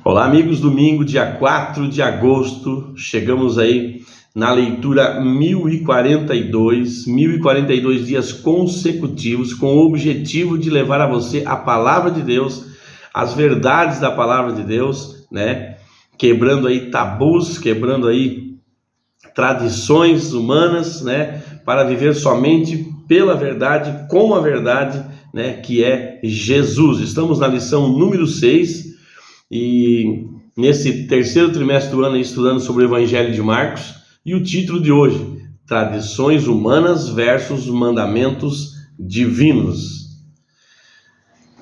Olá, amigos. Domingo, dia 4 de agosto, chegamos aí na leitura 1042 dias consecutivos, com o objetivo de levar a você a palavra de Deus, as verdades da palavra de Deus, né? Quebrando aí tabus, quebrando aí tradições humanas, né? Para viver somente pela verdade, com a verdade, né? Que é Jesus. Estamos na lição número 6. E nesse terceiro trimestre do ano, estudando sobre o Evangelho de Marcos, e o título de hoje: Tradições Humanas versus Mandamentos Divinos.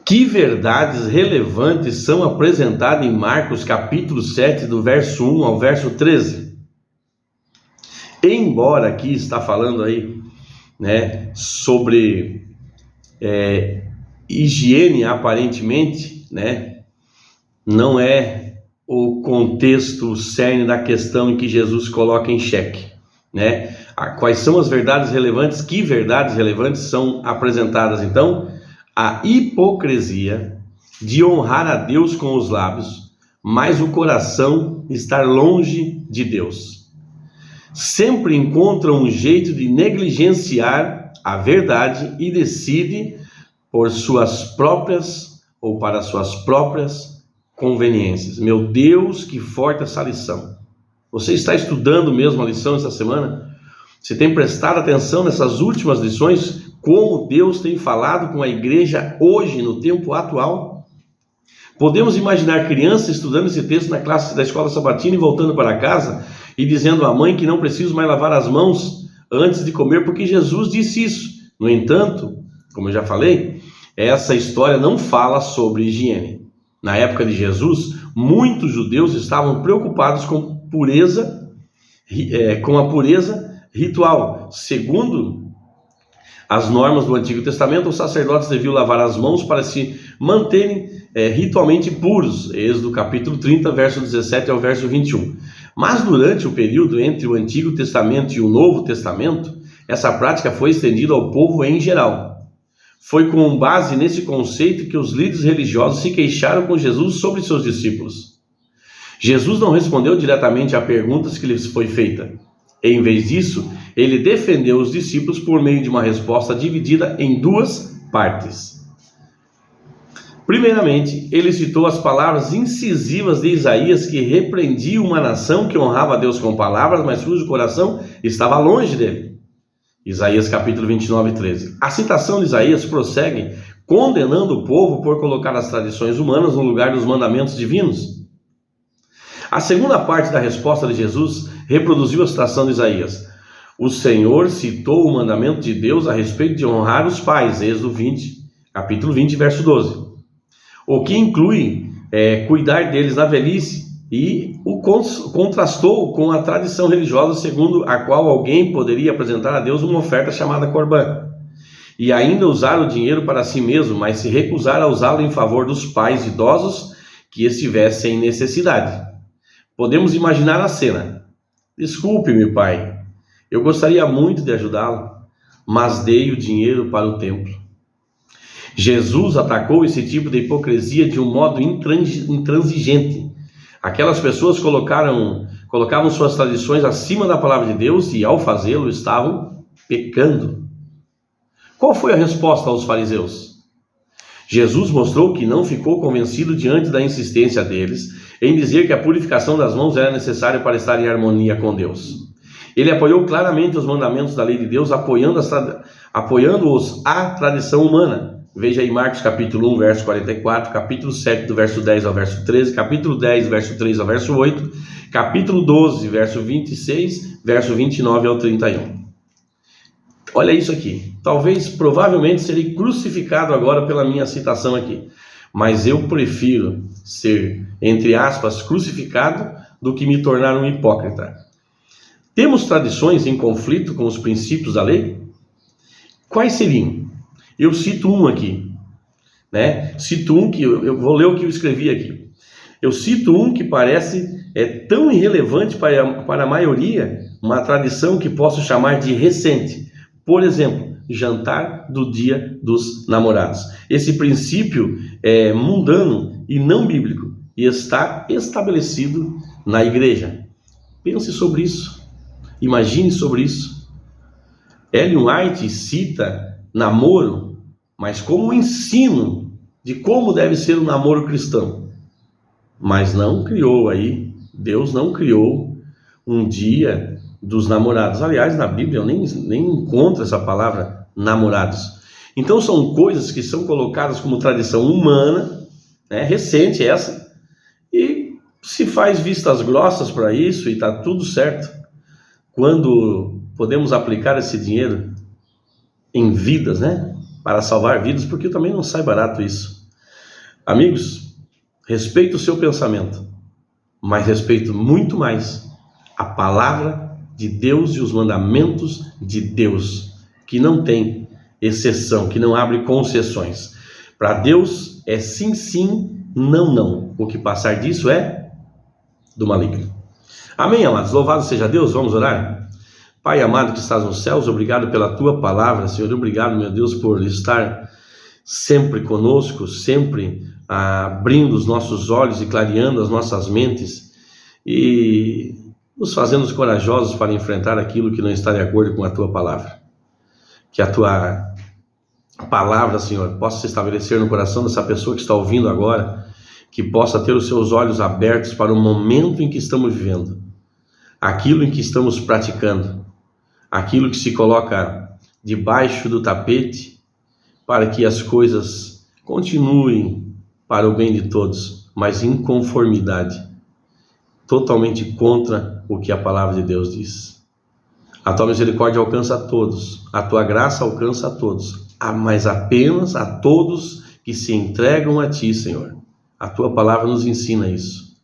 Que verdades relevantes são apresentadas em Marcos capítulo 7, do verso 1 ao verso 13? Embora aqui está falando aí, né, sobre higiene aparentemente, né, não é o contexto, o cerne da questão em que Jesus coloca em xeque, né? Quais são as verdades relevantes? Que verdades relevantes são apresentadas? Então, a hipocrisia de honrar a Deus com os lábios, mas o coração estar longe de Deus. Sempre encontra um jeito de negligenciar a verdade e decide por suas próprias ou para suas próprias conveniências. Meu Deus, que forte essa lição. Você está estudando mesmo a lição essa semana? Você tem prestado atenção nessas últimas lições? Como Deus tem falado com a igreja hoje, no tempo atual? Podemos imaginar crianças estudando esse texto na classe da escola sabatina e voltando para casa e dizendo à mãe que não precisa mais lavar as mãos antes de comer, porque Jesus disse isso. No entanto, como eu já falei, essa história não fala sobre higiene. Na época de Jesus, muitos judeus estavam preocupados com a pureza ritual. Segundo as normas do Antigo Testamento, os sacerdotes deviam lavar as mãos para se manterem ritualmente puros. Êxodo capítulo 30, verso 17 ao verso 21. Mas durante o período entre o Antigo Testamento e o Novo Testamento, essa prática foi estendida ao povo em geral. Foi com base nesse conceito que os líderes religiosos se queixaram com Jesus sobre seus discípulos. Jesus não respondeu diretamente a perguntas que lhes foi feita. Em vez disso, ele defendeu os discípulos por meio de uma resposta dividida em duas partes. Primeiramente, ele citou as palavras incisivas de Isaías, que repreendia uma nação que honrava a Deus com palavras, mas cujo coração estava longe dele. Isaías capítulo 29, 13. A citação de Isaías prossegue condenando o povo por colocar as tradições humanas no lugar dos mandamentos divinos. A segunda parte da resposta de Jesus reproduziu a citação de Isaías. O Senhor citou o mandamento de Deus a respeito de honrar os pais, Êxodo 20, capítulo 20, verso 12. O que inclui cuidar deles na velhice, e o contrastou com a tradição religiosa segundo a qual alguém poderia apresentar a Deus uma oferta chamada Corbã, e ainda usar o dinheiro para si mesmo, mas se recusar a usá-lo em favor dos pais idosos que estivessem em necessidade. Podemos imaginar a cena. Desculpe-me, pai, eu gostaria muito de ajudá-lo, mas dei o dinheiro para o templo. Jesus atacou esse tipo de hipocrisia de um modo intransigente. Aquelas pessoas colocavam suas tradições acima da palavra de Deus e, ao fazê-lo, estavam pecando. Qual foi a resposta aos fariseus? Jesus mostrou que não ficou convencido diante da insistência deles em dizer que a purificação das mãos era necessária para estar em harmonia com Deus. Ele apoiou claramente os mandamentos da lei de Deus, apoiando-os à tradição humana. Veja aí Marcos capítulo 1, verso 44, capítulo 7, do verso 10 ao verso 13, capítulo 10, verso 3 ao verso 8, capítulo 12, verso 26, verso 29 ao 31. Olha isso aqui. Provavelmente serei crucificado agora pela minha citação aqui, mas eu prefiro ser, entre aspas, crucificado do que me tornar um hipócrita. Temos tradições em conflito com os princípios da lei? Quais seriam? Eu cito um aqui, né? Cito um que eu vou ler o que eu escrevi aqui. Eu cito um que parece tão irrelevante para a maioria, uma tradição que posso chamar de recente. Por exemplo, jantar do dia dos namorados. Esse princípio é mundano e não bíblico. e está estabelecido na igreja. Pense sobre isso, imagine sobre isso. Ellen White cita namoro, mas como um ensino de como deve ser o namoro cristão. Mas não criou aí, Deus não criou um dia dos namorados. Aliás, na Bíblia eu nem encontro essa palavra namorados. Então são coisas que são colocadas como tradição humana, né, recente essa, e se faz vistas grossas para isso e está tudo certo. Quando podemos aplicar esse dinheiro em vidas, né, para salvar vidas, porque também não sai barato isso. Amigos, respeito o seu pensamento, mas respeito muito mais a palavra de Deus e os mandamentos de Deus, que não tem exceção, que não abre concessões. Para Deus é sim, sim, não, não. O que passar disso é do maligno. Amém, amados? Louvado seja Deus. Vamos orar? Pai amado que estás nos céus, obrigado pela tua palavra, Senhor. Obrigado, meu Deus, por estar sempre conosco, sempre abrindo os nossos olhos e clareando as nossas mentes e nos fazendo corajosos para enfrentar aquilo que não está de acordo com a tua palavra. Que a tua palavra, Senhor, possa se estabelecer no coração dessa pessoa que está ouvindo agora, que possa ter os seus olhos abertos para o momento em que estamos vivendo, aquilo em que estamos praticando, aquilo que se coloca debaixo do tapete, para que as coisas continuem para o bem de todos, mas em conformidade, totalmente contra o que a palavra de Deus diz. A tua misericórdia alcança a todos, a tua graça alcança a todos, mas apenas a todos que se entregam a ti, Senhor. A tua palavra nos ensina isso.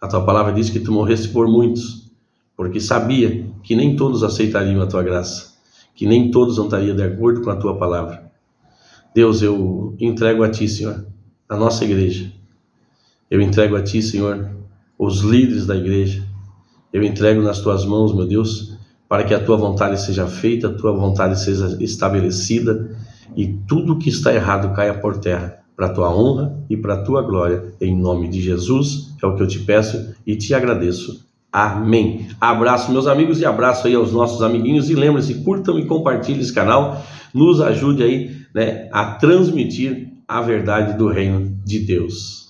A tua palavra diz que tu morreste por muitos, porque sabia que nem todos aceitariam a tua graça, que nem todos andariam de acordo com a tua palavra. Deus, eu entrego a ti, Senhor, a nossa igreja. Eu entrego a ti, Senhor, os líderes da igreja. Eu entrego nas tuas mãos, meu Deus, para que a tua vontade seja feita, a tua vontade seja estabelecida e tudo que está errado caia por terra, para a tua honra e para a tua glória. Em nome de Jesus, é o que eu te peço e te agradeço. Amém. Abraço, meus amigos, e abraço aí aos nossos amiguinhos. E lembre-se, curtam e compartilhem esse canal. Nos ajude aí, né, a transmitir a verdade do reino de Deus.